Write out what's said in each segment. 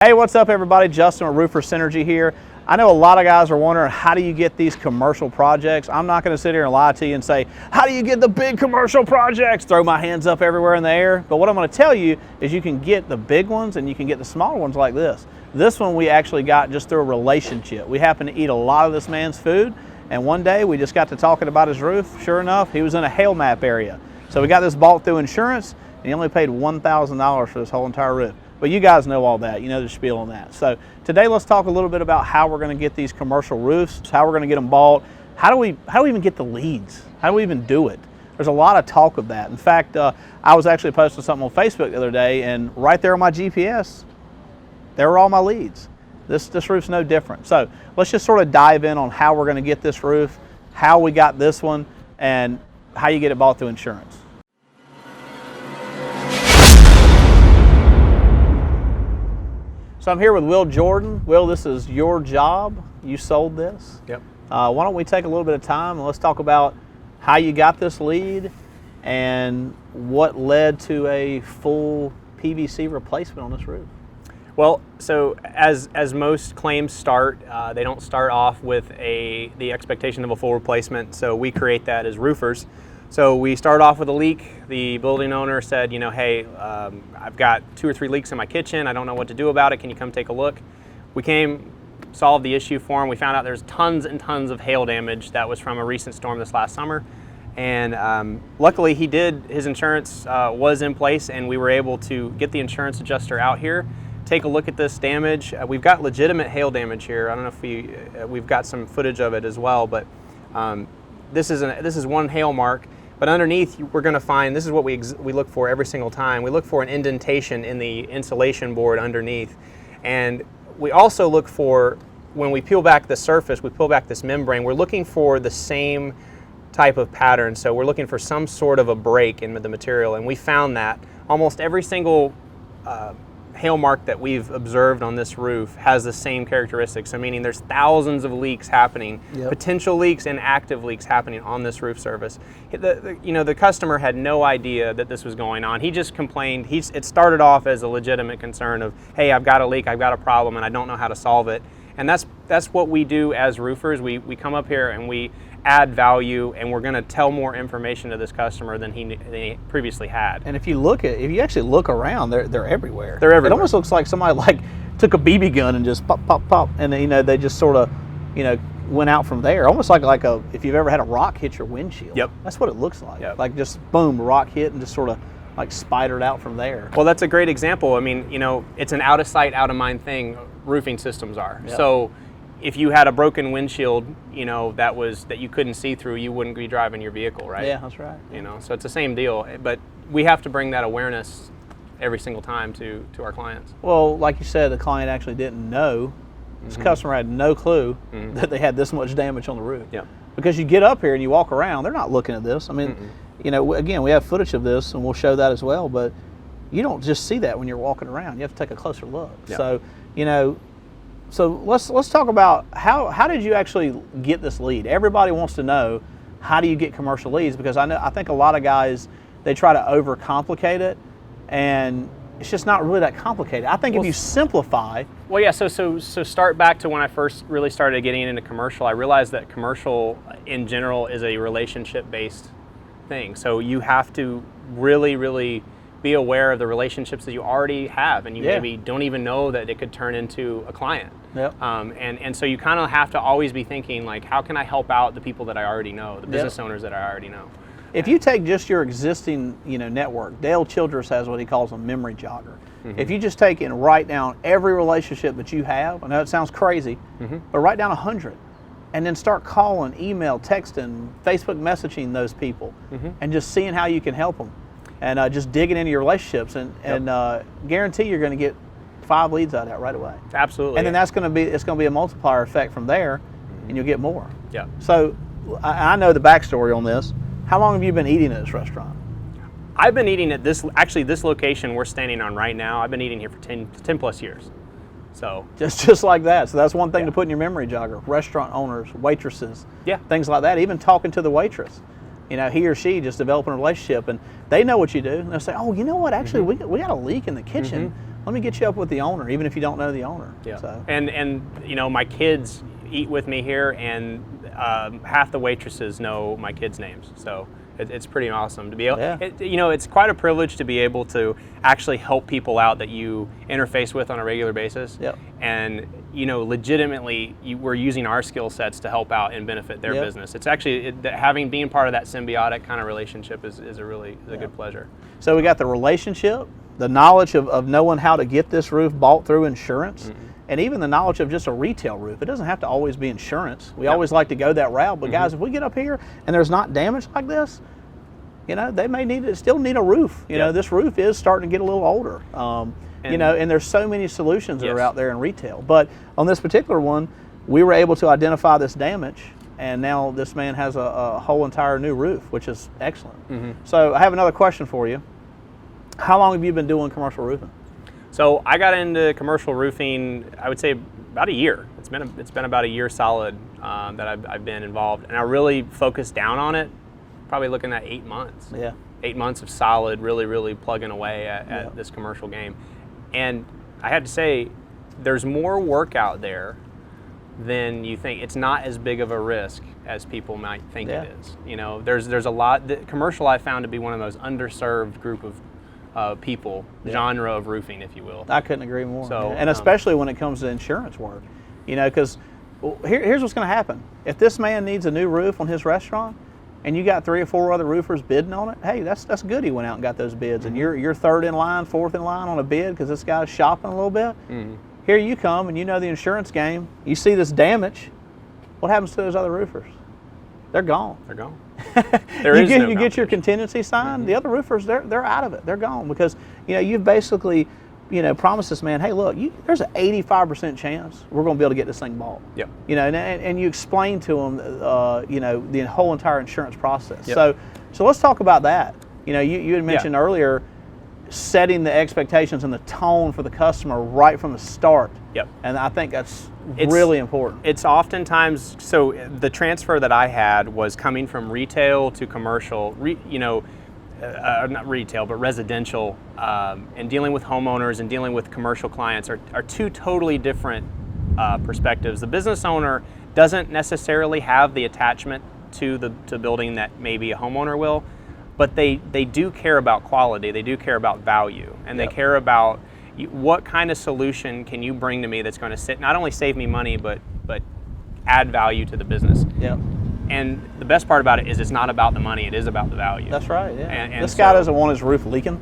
Hey, what's up everybody? Justin with Roofer Synergy here. I know a lot of guys are wondering, how do you get these commercial projects? I'm not going to sit here and lie to you and say, how do you get the big commercial projects? Throw my hands up everywhere in the air. But what I'm going to tell you is you can get the big ones and you can get the smaller ones like this. This one we actually got just through a relationship. We happen to eat a lot of this man's food, and one day we just got to talking about his roof. Sure enough, he was in a hail map area. So we got this bought through insurance, and he only paid $1,000 for this whole entire roof. But you guys know all that, you know the spiel on that. So today let's talk a little bit about how we're going to get these commercial roofs, how we're going to get them bought, how do we even get the leads, how do we even do it? There's a lot of talk of that. In fact, I was actually posting something on Facebook the other day, and right there on my GPS, there were all my leads. This roof's no different. So let's just sort of dive in on how we're going to get this roof, how we got this one, and how you get it bought through insurance. So I'm here with Will Jordan. Will, this is your job. You sold this. Yep. Why don't we take a little bit of time and let's talk about how you got this lead and what led to a full PVC replacement on this roof. Well, so as most claims start, they don't start off with the expectation of a full replacement. So we create that as roofers. So we start off with a leak. The building owner said, hey, I've got 2 or 3 leaks in my kitchen. I don't know what to do about it. Can you come take a look? We came, solved the issue for him. We found out there's tons and tons of hail damage that was from a recent storm this last summer. And luckily his insurance was in place, and we were able to get the insurance adjuster out here, take a look at this damage. We've got legitimate hail damage here. I don't know if we've got some footage of it as well, but this is one hail mark. But underneath, we're going to find, this is what we look for every single time. We look for an indentation in the insulation board underneath. And we also look for, when we peel back the surface, we peel back this membrane, we're looking for the same type of pattern. So we're looking for some sort of a break in the material. And we found that almost every single hail mark that we've observed on this roof has the same characteristics. So meaning there's thousands of leaks happening, potential leaks and active leaks happening on this roof surface. The customer had no idea that this was going on. He just complained. It started off as a legitimate concern of, hey, I've got a leak, I've got a problem, and I don't know how to solve it. And that's what we do as roofers. We come up here and we add value, and we're going to tell more information to this customer than he previously had. And if you actually look around, they're everywhere. They're everywhere. It almost looks like somebody took a BB gun and just pop, pop, pop, and they just sort of went out from there. Almost like if you've ever had a rock hit your windshield. Yep. That's what it looks like. Yep. Like just boom, a rock hit and just sort of spidered out from there. Well, that's a great example. I mean, it's an out of sight, out of mind thing. Roofing systems are. Yep. So if you had a broken windshield, that you couldn't see through, you wouldn't be driving your vehicle, right? Yeah, that's right. So it's the same deal. But we have to bring that awareness every single time to our clients. Well, like you said, the client actually didn't know. This customer had no clue that they had this much damage on the roof. Yeah. Because you get up here and you walk around, they're not looking at this. I mean, again, we have footage of this and we'll show that as well, but you don't just see that when you're walking around. You have to take a closer look. Yeah. So, let's talk about how did you actually get this lead? Everybody wants to know, how do you get commercial leads? Because I think a lot of guys, they try to overcomplicate it, and it's just not really that complicated. I think if you simplify. Well, yeah. So start back to when I first really started getting into commercial. I realized that commercial in general is a relationship-based thing. So you have to really, really be aware of the relationships that you already have, and you maybe don't even know that it could turn into a client. Yep. And so you kind of have to always be thinking, how can I help out the people that I already know, the business owners that I already know. If you take just your existing network, Dale Childress has what he calls a memory jogger. If you just take and write down every relationship that you have, I know it sounds crazy, but write down 100. And then start calling, email, texting, Facebook messaging those people, and just seeing how you can help them. And just digging into your relationships, and guarantee you're going to get 5 leads out of that right away. Absolutely. And then it's going to be a multiplier effect from there, and you'll get more. Yeah. So I know the backstory on this. How long have you been eating at this restaurant? I've been eating at this location we're standing on right now. I've been eating here for 10 plus years. So just like that. So that's one thing to put in your memory jogger. Restaurant owners, waitresses, things like that. Even talking to the waitress. He or she just developing a relationship, and they know what you do. And they'll say, oh, you know what? Actually, we got a leak in the kitchen. let me get you up with the owner, even if you don't know the owner. Yeah. So. And you know, my kids eat with me here, and half the waitresses know my kids' names. So it's pretty awesome to be able. Yeah. You know, it's quite a privilege to be able to actually help people out that you interface with on a regular basis. Yep. And you know, legitimately, we're using our skill sets to help out and benefit their Yep. business. It's actually being part of that symbiotic kind of relationship is a good pleasure. So we got the relationship, the knowledge of knowing how to get this roof bought through insurance, and even the knowledge of just a retail roof. It doesn't have to always be insurance. We always like to go that route, but guys, if we get up here and there's not damage like this, you know, they may still need a roof. You know, this roof is starting to get a little older. You know, and there's so many solutions that are out there in retail. But on this particular one, we were able to identify this damage, and now this man has a whole entire new roof, which is excellent. So I have another question for you. How long have you been doing commercial roofing? So I got into commercial roofing, I would say about a year. It's been about a year solid that I've been involved, and I really focused down on it. Probably looking at 8 months. Yeah. 8 months of solid, really plugging away at this commercial game. And I have to say, there's more work out there than you think. It's not as big of a risk as people might think it is. You know, there's a lot. Commercial I found to be one of those underserved group of people, genre of roofing, if you will. I couldn't agree more. So, and especially when it comes to insurance work, you know, because here's what's going to happen. If this man needs a new roof on his restaurant, and you got 3 or 4 other roofers bidding on it, hey, that's good. He went out and got those bids, and you're third in line, fourth in line on a bid because this guy's shopping a little bit. Here you come, and you know the insurance game. You see this damage. What happens to those other roofers? They're gone. They're gone. You get your contingency signed. The other roofers, they're out of it. They're gone because you know you've basically, you know, promised this man, hey, look, there's an 85% chance we're going to be able to get this thing bought. Yep. You know, and you explain to them, you know, the whole entire insurance process. Yep. So let's talk about that. You know, you had mentioned earlier setting the expectations and the tone for the customer right from the start. Yep. And I think that's really important. It's oftentimes, so the transfer that I had was coming from retail to commercial, not retail, but residential, and dealing with homeowners and dealing with commercial clients are two totally different perspectives. The business owner doesn't necessarily have the attachment to the building that maybe a homeowner will, but they do care about quality, they do care about value, and they care about what kind of solution can you bring to me that's going to not only save me money, but add value to the business. Yep. And the best part about it is it's not about the money, it is about the value. That's right, yeah. And this guy doesn't want his roof leaking.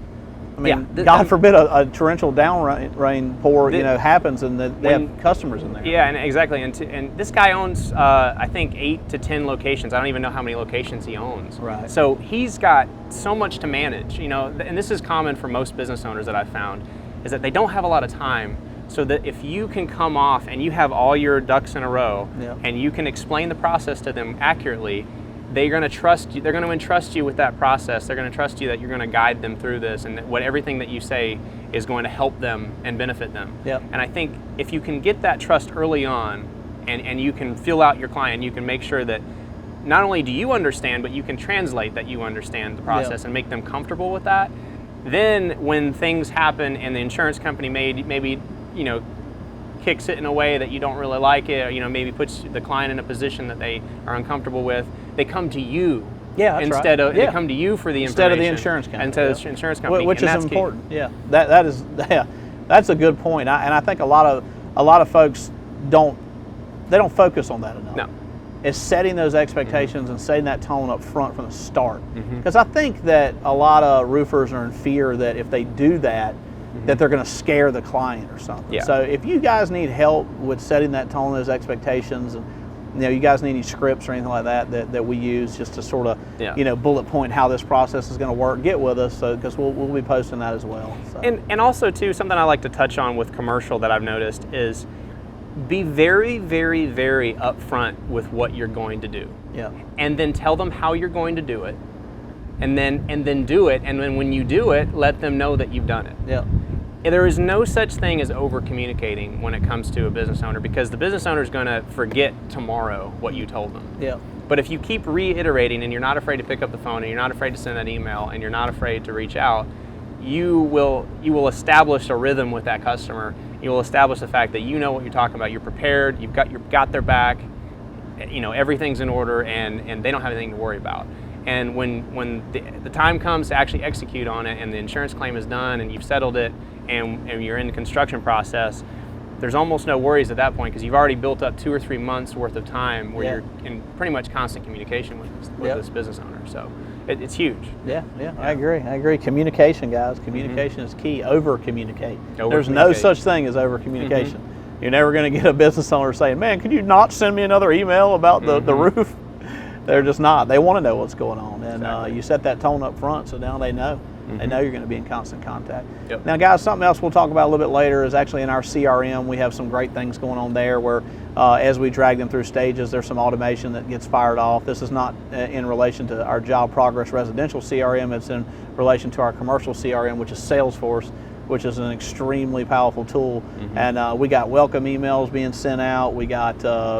I mean, God forbid a torrential rain pour, happens and they have customers in there. Yeah, and exactly. And this guy owns, I think, 8 to 10 locations. I don't even know how many locations he owns. Right. So he's got so much to manage, and this is common for most business owners that I've found, is that they don't have a lot of time. So that if you can come off and you have all your ducks in a row and you can explain the process to them accurately, they're going to trust you. They're going to entrust you with that process. They're going to trust you that you're going to guide them through this, and that everything that you say is going to help them and benefit them. Yep. And I think if you can get that trust early on, and you can feel out your client, you can make sure that not only do you understand, but you can translate that you understand the process and make them comfortable with that. Then when things happen and the insurance company maybe kicks it in a way that you don't really like it, or, maybe puts the client in a position that they are uncomfortable with, they come to you. Yeah, that's instead right. of they come to you for the instead information. of the insurance company. Instead of the insurance company, which and is that's important. Key. Yeah, that's a good point. And I think a lot of folks don't focus on that enough. No. Is setting those expectations and setting that tone up front from the start. Because I think that a lot of roofers are in fear that if they do that, that they're going to scare the client or something. Yeah. So if you guys need help with setting that tone, those expectations, and you guys need any scripts or anything like that we use just to sort of bullet point how this process is going to work, get with us, because we'll be posting that as well. So. And also too, something I like to touch on with commercial that I've noticed is be very, very, very upfront with what you're going to do. Yeah. And then tell them how you're going to do it. And then do it. And then when you do it, let them know that you've done it. Yeah. There is no such thing as over communicating when it comes to a business owner, because the business owner is going to forget tomorrow what you told them. Yeah. But if you keep reiterating and you're not afraid to pick up the phone and you're not afraid to send that email and you're not afraid to reach out, you will establish a rhythm with that customer. You will establish the fact that you know what you're talking about. You're prepared. You've got their back. Everything's in order, and they don't have anything to worry about. And when the time comes to actually execute on it, and the insurance claim is done, and you've settled it, and you're in the construction process, there's almost no worries at that point, because you've already built up 2 or 3 months worth of time where you're in pretty much constant communication with this business owner. So it's huge. Yeah, I agree. Communication, guys. Communication is key. Over communicate. There's no such thing as over communication. You're never going to get a business owner saying, "Man, could you not send me another email about the roof?" They're just not. They want to know what's going on, and you set that tone up front, so now they know. They know you're going to be in constant contact. Yep. Now, guys, something else we'll talk about a little bit later is actually in our CRM. We have some great things going on there where as we drag them through stages, there's some automation that gets fired off. This is not in relation to our job progress residential CRM. It's in relation to our commercial CRM, which is Salesforce, which is an extremely powerful tool. And we got welcome emails being sent out. We got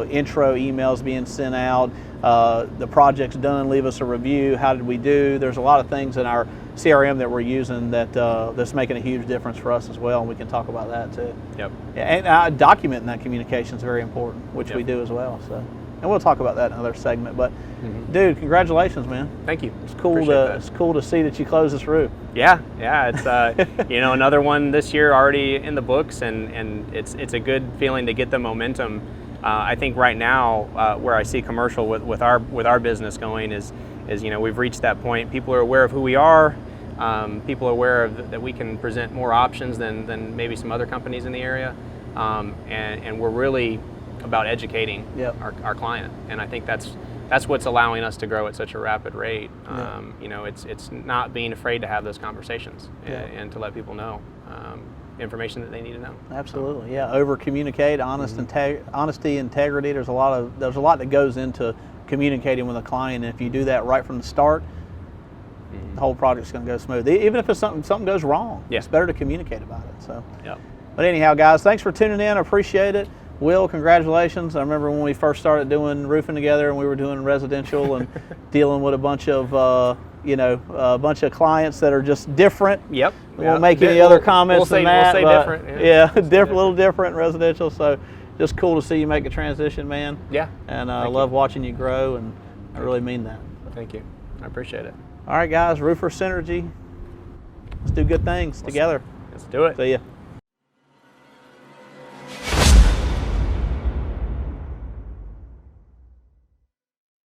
intro emails being sent out. The project's done, leave us a review. How did we do? There's a lot of things in our CRM that we're using that's making a huge difference for us as well, and we can talk about that too. Yep. And documenting that communication is very important, which we do as well. So, and we'll talk about that in another segment. But, dude, congratulations, man. Thank you. It's cool to see that you close this roof. Yeah. It's another one this year already in the books, and it's a good feeling to get the momentum. I think right now where I see commercial with our business going is we've reached that point. People are aware of who we are. People are aware of that we can present more options than maybe some other companies in the area, and we're really about educating our client. And I think that's what's allowing us to grow at such a rapid rate. It's not being afraid to have those conversations and to let people know information that they need to know. Absolutely, over communicate, honesty, integrity. There's a lot that goes into communicating with a client, and if you do that right from the start, the whole project's going to go smooth. Even if it's something goes wrong, it's better to communicate about it. So, but anyhow, guys, thanks for tuning in. I appreciate it. Will, congratulations. I remember when we first started doing roofing together, and we were doing residential and dealing with a bunch of clients that are just different. Yep. We won't make any other comments than that. We'll say different. A little different residential. So, just cool to see you make a transition, man. Yeah. And I love watching you grow, and I really mean that. Thank you. I appreciate it. All right, guys, Roofer Synergy. Let's do good things together. Let's do it. See ya.